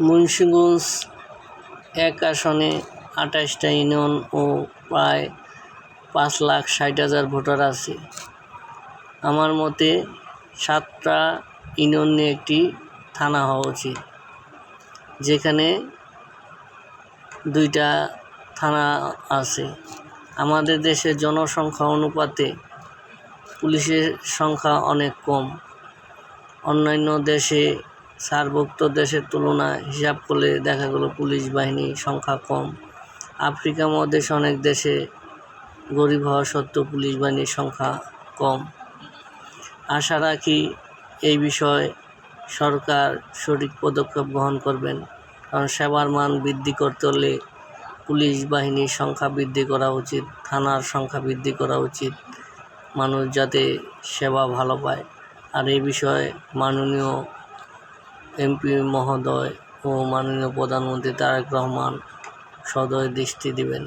মুন্সিগঞ্জ ১ আসনে ২৮টা ইউনিয়ন ও প্রায় ৫,৬০,০০০ ভোটার আছে। আমার মতে ৭টা ইউনিয়ন নিয়ে একটি থানা হওয়া উচিত, যেখানে 2টা থানা আছে। আমাদের দেশের জনসংখ্যা অনুপাতে পুলিশের সংখ্যা অনেক কম। অন্যান্য দেশে সার্কভুক্ত দেশের তুলনায় হিসাব করলে দেখা গেল পুলিশ বাহিনীর সংখ্যা কম। আফ্রিকা মহাদেশে অনেক দেশে গরিব হওয়া সত্ত্বেও পুলিশ বাহিনীর সংখ্যা কম। আশা রাখি এই বিষয়ে সরকার সঠিক পদক্ষেপ গ্রহণ করবেন, কারণ সেবার মান বৃদ্ধি করতে হলে পুলিশ বাহিনীর সংখ্যা বৃদ্ধি করা উচিত, থানার সংখ্যা বৃদ্ধি করা উচিত, মানুষ যাতে সেবা ভালো পায়। আর এই বিষয়ে মাননীয় এমপি মহোদয় ও মাননীয় প্রধানমন্ত্রী তারেক রহমান সদয় দৃষ্টি দিবেন।